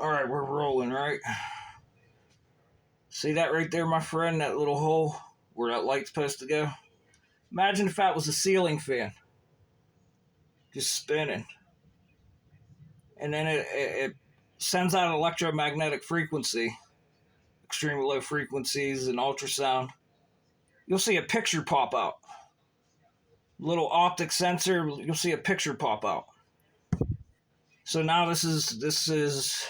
All right, we're rolling, right? See that right there, my friend? That little hole where that light's supposed to go? Imagine if that was a ceiling fan, just spinning. And then it sends out electromagnetic frequency, extremely low frequencies and ultrasound. You'll see a picture pop out. Little optic sensor, you'll see a picture pop out. So now this is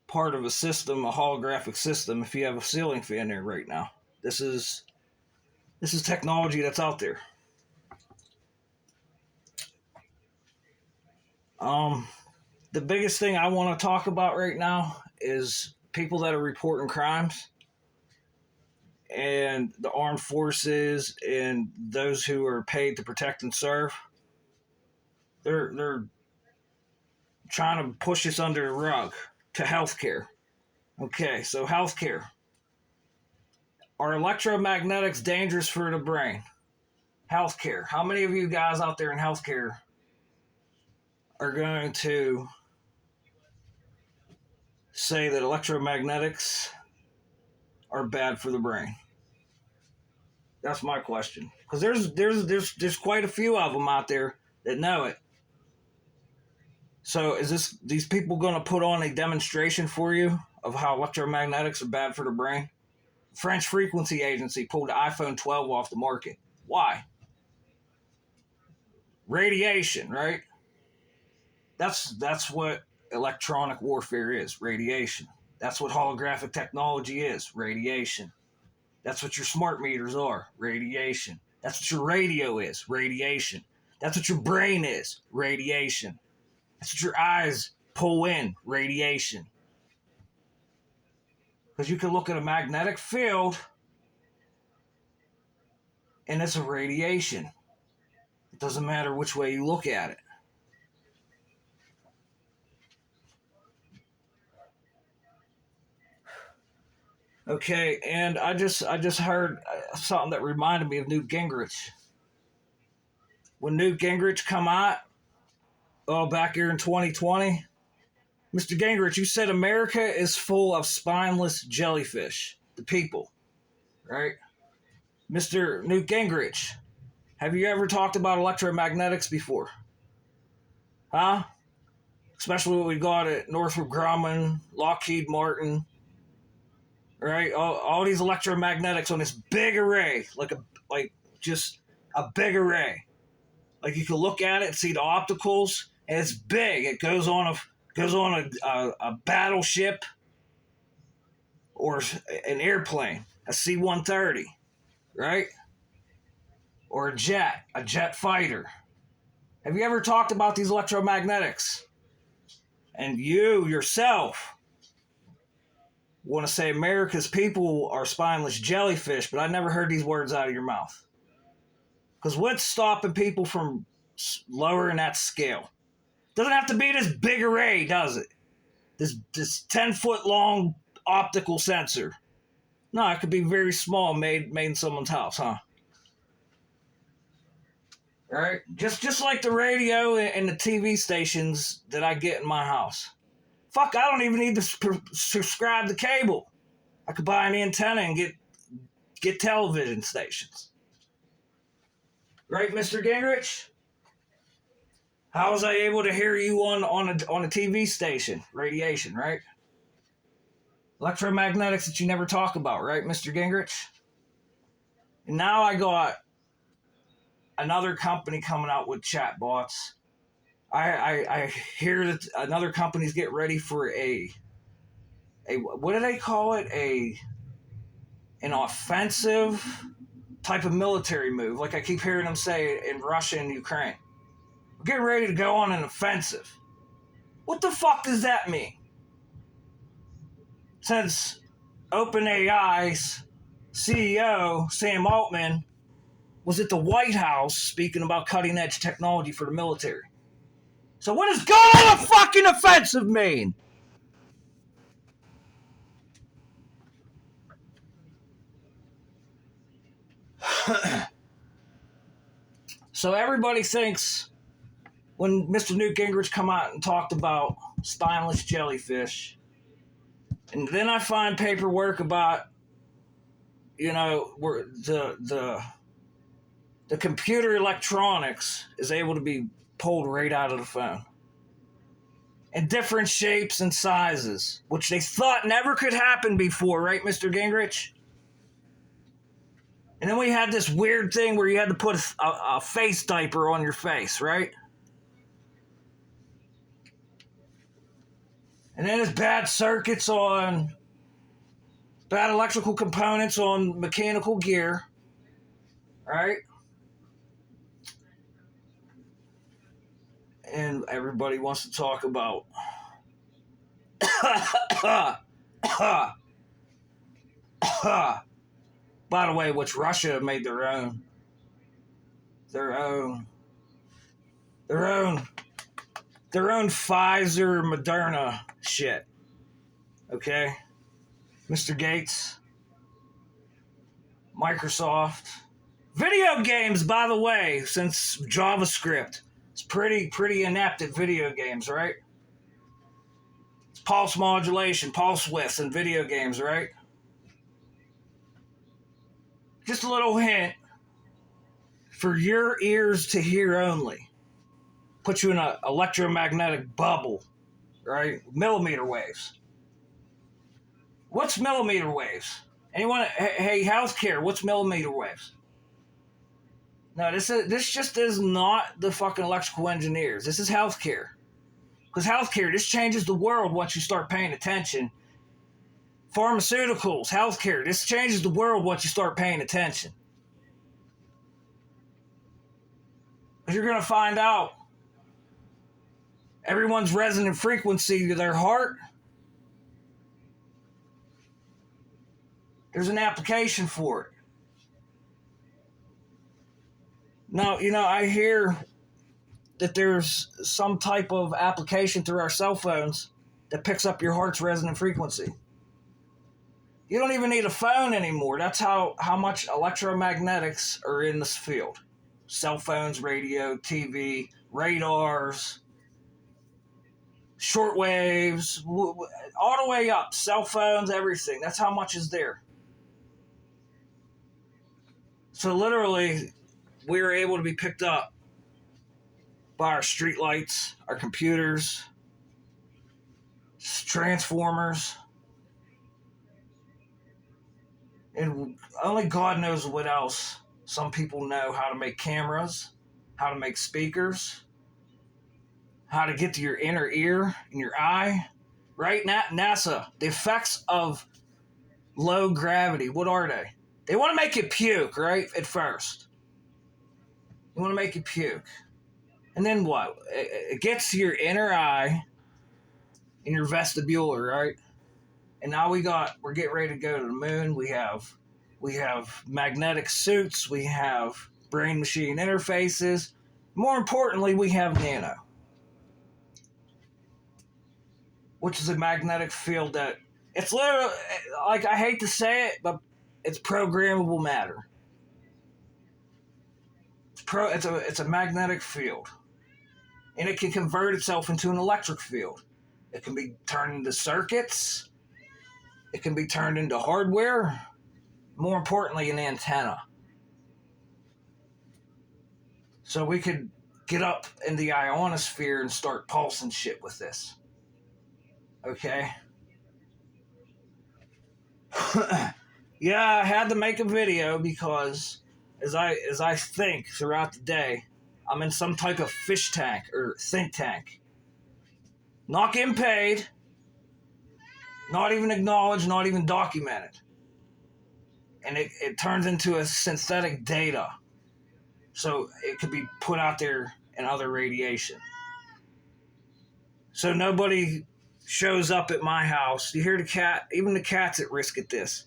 part of a system, a holographic system. If you have a ceiling fan there right now, this is technology that's out there. The biggest thing I want to talk about right now is people that are reporting crimes and the armed forces and those who are paid to protect and serve. They're trying to push us under the rug to healthcare. Okay, so healthcare. Are electromagnetics dangerous for the brain? Healthcare. How many of you guys out there in healthcare are going to say that electromagnetics are bad for the brain? That's my question. Because there's quite a few of them out there that know it. So is these people going to put on a demonstration for you of how electromagnetics are bad for the brain? French Frequency Agency pulled the iPhone 12 off the market. Why? Radiation, right? That's what electronic warfare is, radiation. That's what holographic technology is, radiation. That's what your smart meters are, radiation. That's what your radio is, radiation. That's what your brain is, radiation. That's what your eyes pull in, radiation. Because you can look at a magnetic field and it's a radiation. It doesn't matter which way you look at it. Okay, and I just heard something that reminded me of Newt Gingrich. When Newt Gingrich come out, back here in 2020, Mr. Gingrich, you said America is full of spineless jellyfish, the people, right? Mr. Newt Gingrich, have you ever talked about electromagnetics before? Huh? Especially what we got at Northrop Grumman, Lockheed Martin, right? All these electromagnetics on this big array, like just a big array. Like you can look at it and see the opticals, and it's big. It goes on a battleship or an airplane, a C-130, right? Or a jet fighter. Have you ever talked about these electromagnetics? And you yourself want to say America's people are spineless jellyfish, but I never heard these words out of your mouth. Because what's stopping people from lowering that scale? Doesn't have to be this big array, does it? This 10-foot long optical sensor. No, it could be very small, made in someone's house, huh? All right, just like the radio and the TV stations that I get in my house. Fuck, I don't even need to subscribe to cable. I could buy an antenna and get television stations. Right, Mr. Gingrich? How was I able to hear you on a TV station? Radiation, right? Electromagnetics that you never talk about, right, Mr. Gingrich? And now I got another company coming out with chatbots. I hear that another company's getting ready for a what do they call it? An offensive type of military move, like I keep hearing them say in Russia and Ukraine. We're getting ready to go on an offensive. What the fuck does that mean? Since OpenAI's CEO, Sam Altman, was at the White House speaking about cutting edge technology for the military. So what does going on a fucking offensive mean? So everybody thinks when Mr. Newt Gingrich come out and talked about spineless jellyfish, and then I find paperwork about, where the computer electronics is able to be pulled right out of the phone in different shapes and sizes, which they thought never could happen before, right, Mr. Gingrich? And then we had this weird thing where you had to put a face diaper on your face, right? And then there's bad circuits on bad electrical components on mechanical gear, right? And everybody wants to talk about by the way, which Russia made their own Pfizer Moderna shit. Okay? Mr. Gates, Microsoft. Video games, by the way, since JavaScript, it's pretty inept at video games, right? It's pulse modulation, pulse widths in video games, right? Just a little hint for your ears to hear only. Put you in an electromagnetic bubble, right? Millimeter waves. What's millimeter waves? Anyone? Hey, healthcare. What's millimeter waves? No, this just is not the fucking electrical engineers. This is healthcare. Because healthcare, this changes the world once you start paying attention. Pharmaceuticals, healthcare, this changes the world once you start paying attention. Because you're going to find out everyone's resonant frequency to their heart, there's an application for it. Now, I hear that there's some type of application through our cell phones that picks up your heart's resonant frequency. You don't even need a phone anymore. That's how much electromagnetics are in this field. Cell phones, radio, TV, radars, shortwaves, all the way up. Cell phones, everything. That's how much is there. So literally, we are able to be picked up by our street lights, our computers, transformers, and only God knows what else. Some people know how to make cameras, how to make speakers, how to get to your inner ear and your eye. Right? NASA, the effects of low gravity, what are they? They want to make you puke, right? At first. They want to make you puke. And then what? It gets to your inner eye and your vestibular, right? And now we're getting ready to go to the moon. We have magnetic suits. We have brain-machine interfaces. More importantly, we have nano, which is a magnetic field that it's literally, like, I hate to say it, but it's programmable matter. It's a magnetic field, and it can convert itself into an electric field. It can be turned into circuits. It can be turned into hardware. More importantly, an antenna. So we could get up in the ionosphere and start pulsing shit with this. Okay? Yeah, I had to make a video because as I think throughout the day, I'm in some type of fish tank or think tank. Not getting paid, not even acknowledged, not even documented. And it turns into a synthetic data. So it could be put out there in other radiation. So nobody shows up at my house. You hear the cat, even the cat's at risk at this.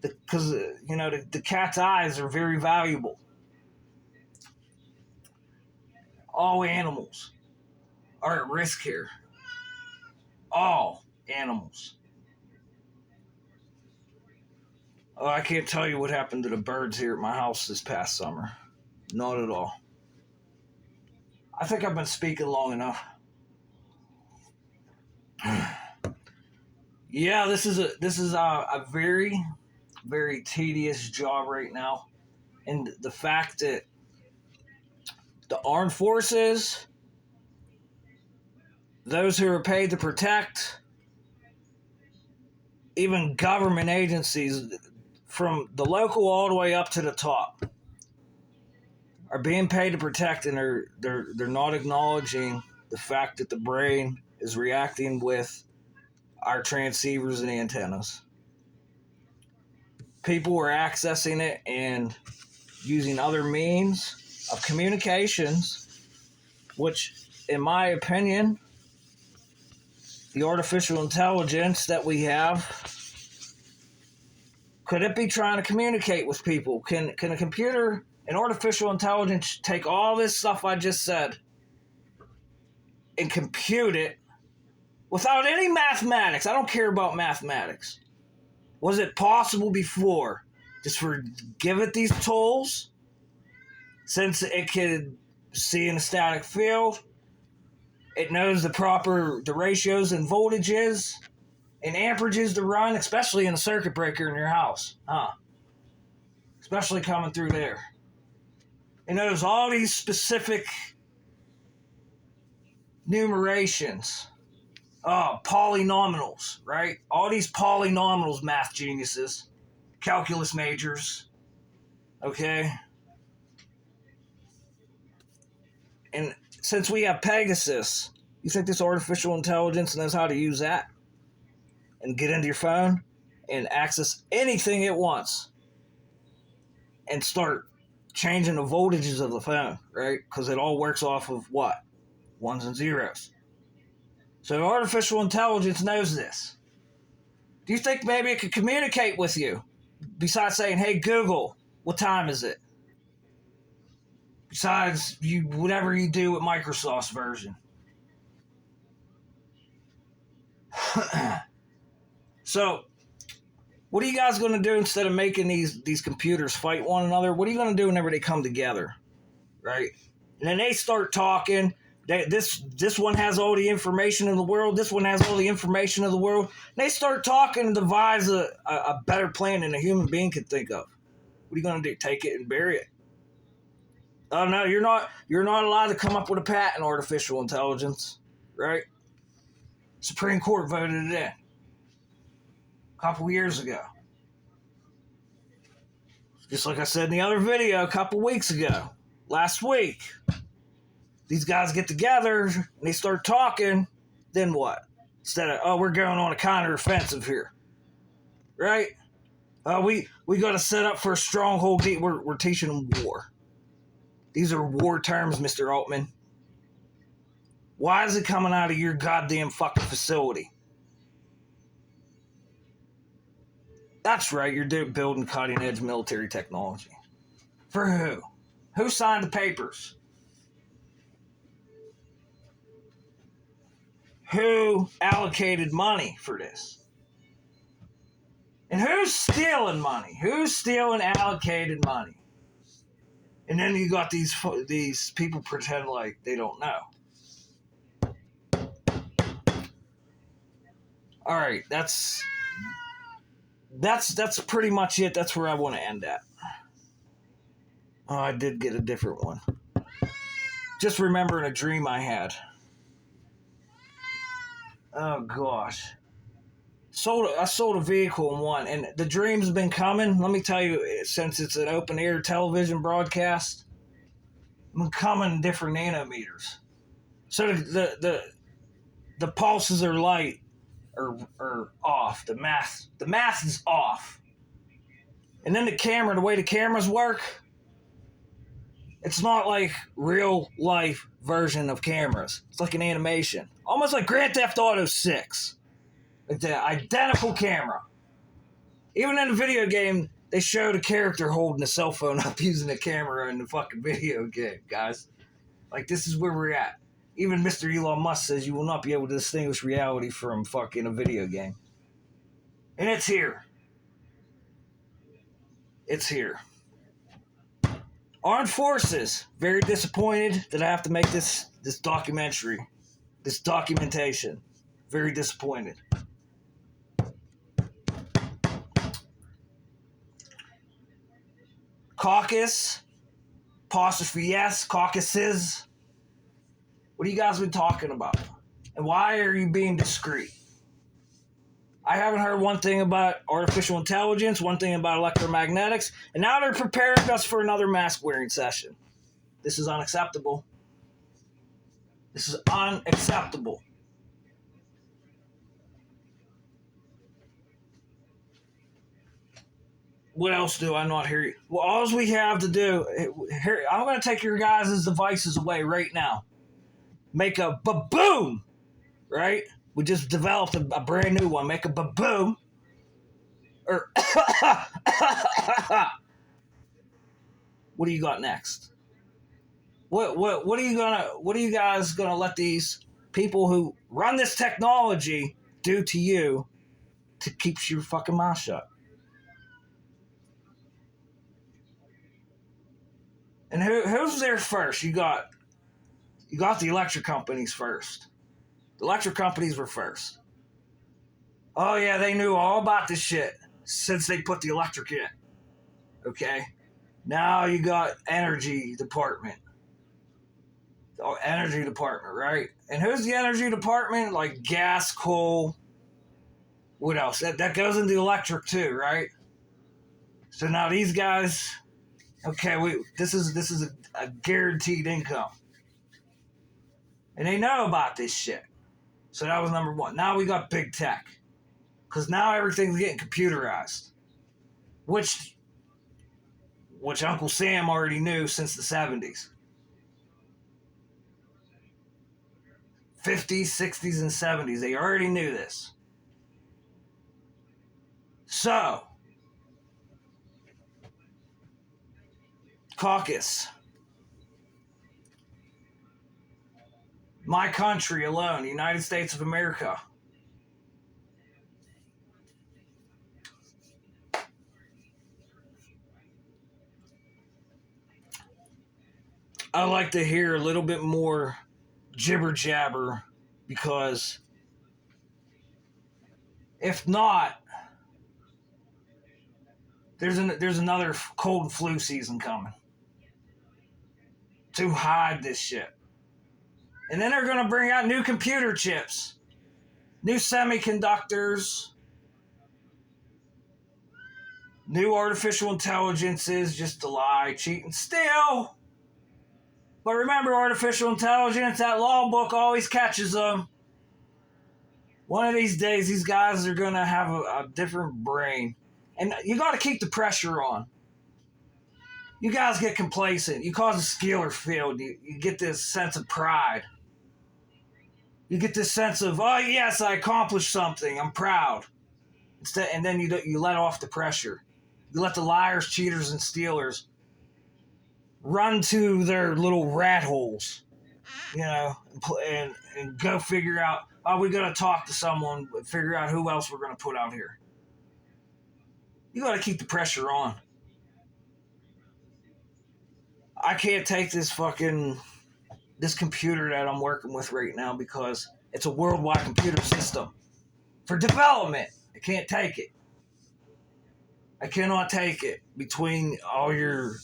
Because, the cat's eyes are very valuable. All animals are at risk here. All animals. Oh, I can't tell you what happened to the birds here at my house this past summer. Not at all. I think I've been speaking long enough. Yeah, this is a very, very tedious job right now, and the fact that the armed forces, those who are paid to protect, even government agencies, from the local all the way up to the top, are being paid to protect, and they're not acknowledging the fact that the brain is reacting with our transceivers and antennas. People are accessing it and using other means of communications, which, in my opinion, the artificial intelligence that we have, could it be trying to communicate with people? Can a computer, an artificial intelligence, take all this stuff I just said and compute it without any mathematics? I don't care about mathematics. Was it possible before? Just give it these tools, since it could see in a static field, it knows the ratios and voltages and amperages to run, especially in a circuit breaker in your house, especially coming through there. It knows all these specific numerations, polynomials, right? All these polynomials, math geniuses, calculus majors, okay? And since we have Pegasus, you think this artificial intelligence knows how to use that and get into your phone and access anything it wants and start changing the voltages of the phone, right? Because it all works off of what? Ones and zeros. So artificial intelligence knows this. Do you think maybe it could communicate with you besides saying, hey, Google, what time is it? Besides whatever you do with Microsoft's version. So, what are you guys going to do instead of making these computers fight one another? What are you going to do whenever they come together, right? And then they start talking. This one has all the information in the world. This one has all the information in the world. And they start talking and devise a better plan than a human being could think of. What are you going to do? Take it and bury it? Oh no, you're not allowed to come up with a patent, artificial intelligence, right? Supreme Court voted it in a couple years ago. Just like I said in the other video a couple weeks ago, last week. These guys get together and they start talking, then what? Instead of, we're going on a counteroffensive here, right? We got to set up for a stronghold. We're teaching them war. These are war terms, Mr. Altman. Why is it coming out of your goddamn fucking facility? That's right, you're building cutting-edge military technology. For who? Who signed the papers? Who allocated money for this? And who's stealing money? Who's stealing allocated money? And then you got these people pretend like they don't know. All right, that's pretty much it. That's where I want to end at. Oh, I did get a different one. Just remembering a dream I had. Oh gosh. I sold a vehicle in one, and the dream's been coming. Let me tell you, since it's an open air television broadcast, it's been coming in different nanometers. So the pulses are light or off. The math is off. And then the way the cameras work, it's not like real life version of cameras. It's like an animation. Almost like Grand Theft Auto 6. Like the identical camera. Even in the video game, they showed a character holding a cell phone up using a camera in the fucking video game, guys. Like, this is where we're at. Even Mr. Elon Musk says you will not be able to distinguish reality from fucking a video game. And it's here. It's here. Armed forces. Very disappointed that I have to make this this documentary, this documentation. Very disappointed. Caucus, apostrophe S, caucuses. What have you guys been talking about? And why are you being discreet? I haven't heard one thing about artificial intelligence, one thing about electromagnetics, and now they're preparing us for another mask wearing session. This is unacceptable. This is unacceptable. What else do I not hear you? Well, all we have to do, here, I'm going to take your guys' devices away right now. Make a ba-boom, right? We just developed a brand new one. Make a ba-boom. Or what do you got next? What are you guys gonna let these people who run this technology do to you to keep your fucking mouth shut? And who's there first? You got the electric companies first. The electric companies were first. Oh yeah, they knew all about this shit since they put the electric in. Okay? Now you got energy department. Oh, energy department, right? And who's the energy department? Like gas, coal. What else? That goes into electric too, right? So now these guys, okay, this is a guaranteed income, and they know about this shit. So that was number one. Now we got big tech, because now everything's getting computerized, which Uncle Sam already knew since the 70s. 50s, 60s, and 70s. They already knew this. So, caucus. My country alone, the United States of America. I like to hear a little bit more jibber jabber, because if not, there's another cold and flu season coming to hide this shit. And then they're going to bring out new computer chips, new semiconductors, new artificial intelligences, just to lie, cheat, and steal. But remember, artificial intelligence, that law book always catches them. One of these days, these guys are going to have a different brain. And you got to keep the pressure on. You guys get complacent. You cause a Skeeler field. You get this sense of pride. You get this sense of, oh yes, I accomplished something. I'm proud. And then you let off the pressure. You let the liars, cheaters, and stealers run to their little rat holes, and go figure out, we got to talk to someone, figure out who else we're going to put out here. You got to keep the pressure on. I can't take this computer that I'm working with right now, because it's a worldwide computer system for development. I can't take it. I cannot take it. Between all your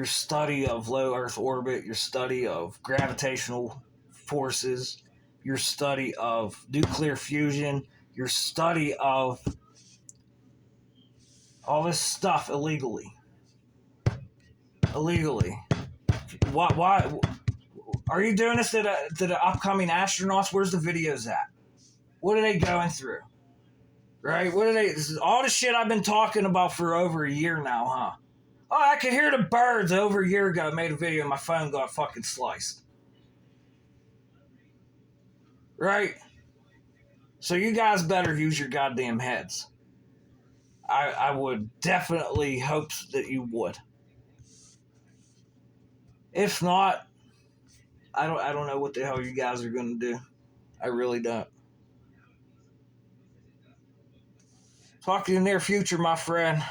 study of low Earth orbit, your study of gravitational forces, your study of nuclear fusion, your study of all this stuff illegally. Why are you doing this to the upcoming astronauts? Where's the videos at? What are they going through? Right? This is all the shit I've been talking about for over a year now, huh? Oh, I could hear the birds over a year ago. I made a video and my phone got fucking sliced. Right? So you guys better use your goddamn heads. I would definitely hope that you would. If not, I don't know what the hell you guys are going to do. I really don't. Talk to you in the near future, my friend.